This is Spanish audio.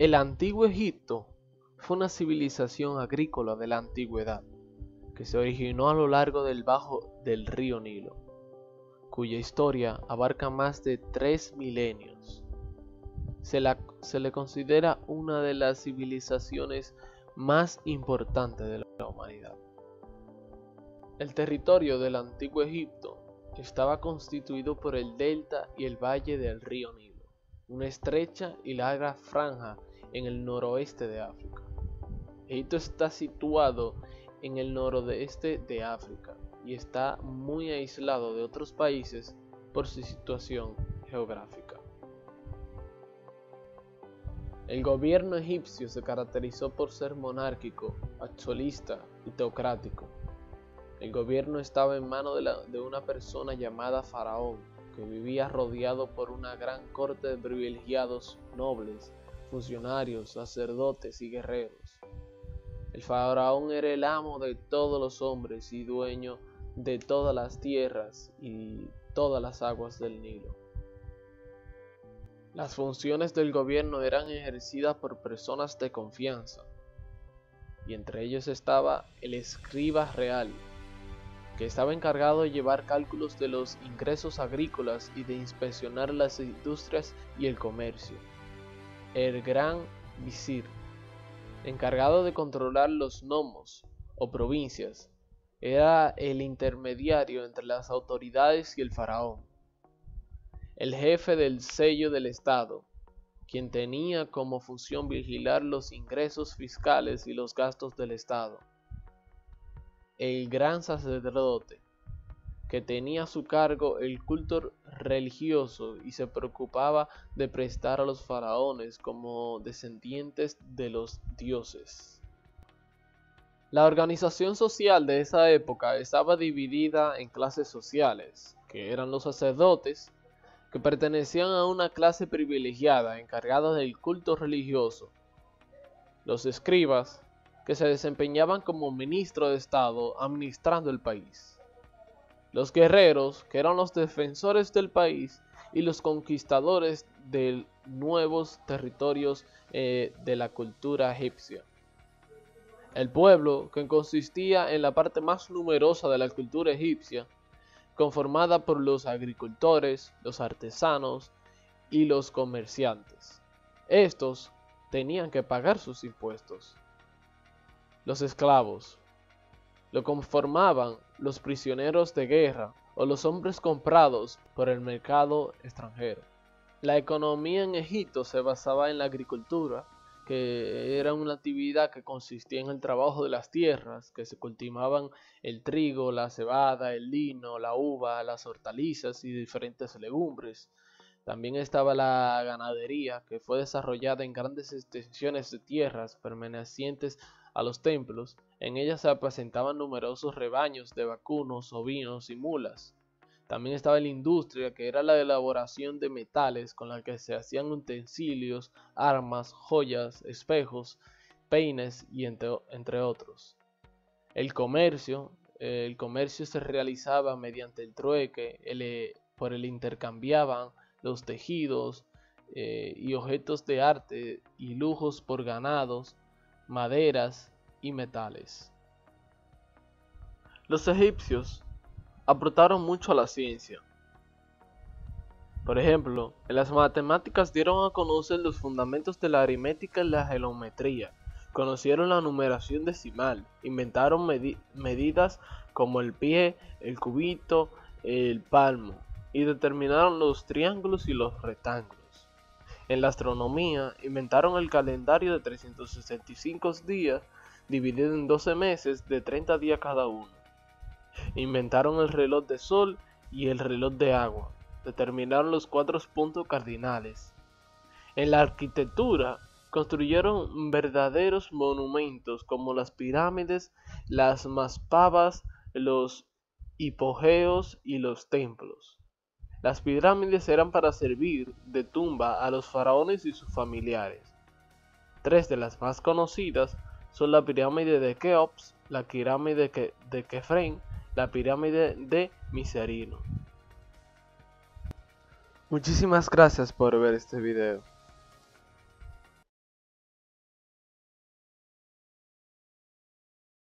El Antiguo Egipto fue una civilización agrícola de la antigüedad que se originó a lo largo del bajo del río Nilo, cuya historia abarca más de 3 milenios. Se le considera una de las civilizaciones más importantes de la humanidad. El territorio del Antiguo Egipto estaba constituido por el delta y el valle del río Nilo, una estrecha y larga franja en el noroeste de África. Egipto está situado en el noroeste de África y está muy aislado de otros países por su situación geográfica. El gobierno egipcio se caracterizó por ser monárquico, absolutista y teocrático. El gobierno estaba en manos de una persona llamada Faraón, que vivía rodeado por una gran corte de privilegiados nobles, funcionarios, sacerdotes y guerreros. El faraón era el amo de todos los hombres y dueño de todas las tierras y todas las aguas del Nilo. Las funciones del gobierno eran ejercidas por personas de confianza, y entre ellos estaba el escriba real, que estaba encargado de llevar cálculos de los ingresos agrícolas y de inspeccionar las industrias y el comercio. El gran visir, encargado de controlar los nomos o provincias, era el intermediario entre las autoridades y el faraón. El jefe del sello del Estado, quien tenía como función vigilar los ingresos fiscales y los gastos del Estado. El gran sacerdote, que tenía a su cargo el culto religioso y se preocupaba de prestar a los faraones como descendientes de los dioses. La organización social de esa época estaba dividida en clases sociales, que eran los sacerdotes, que pertenecían a una clase privilegiada encargada del culto religioso, los escribas, que se desempeñaban como ministros de Estado administrando el país, los guerreros, que eran los defensores del país, y los conquistadores de nuevos territorios de la cultura egipcia. El pueblo, que consistía en la parte más numerosa de la cultura egipcia, conformada por los agricultores, los artesanos y los comerciantes. Estos tenían que pagar sus impuestos. Los esclavos lo conformaban los prisioneros de guerra o los hombres comprados por el mercado extranjero. La economía en Egipto se basaba en la agricultura, que era una actividad que consistía en el trabajo de las tierras, que se cultivaban el trigo, la cebada, el lino, la uva, las hortalizas y diferentes legumbres. También estaba la ganadería, que fue desarrollada en grandes extensiones de tierras pertenecientes a los templos. En ellas se apacentaban numerosos rebaños de vacunos, ovinos y mulas. También estaba la industria, que era la elaboración de metales con la que se hacían utensilios, armas, joyas, espejos, peines y entre otros. El comercio se realizaba mediante el trueque, por el intercambiaban los tejidos y objetos de arte y lujos por ganados, maderas y metales. Los egipcios aportaron mucho a la ciencia. Por ejemplo, en las matemáticas dieron a conocer los fundamentos de la aritmética y la geometría, conocieron la numeración decimal, inventaron medidas como el pie, el cubito, el palmo, y determinaron los triángulos y los rectángulos. En la astronomía, inventaron el calendario de 365 días, dividido en 12 meses de 30 días cada uno. Inventaron el reloj de sol y el reloj de agua. Determinaron los 4 puntos cardinales. En la arquitectura, construyeron verdaderos monumentos como las pirámides, las mastabas, los hipogeos y los templos. Las pirámides eran para servir de tumba a los faraones y sus familiares. 3 de las más conocidas son la pirámide de Keops, la pirámide de Kefren, la pirámide de Miserino. Muchísimas gracias por ver este video.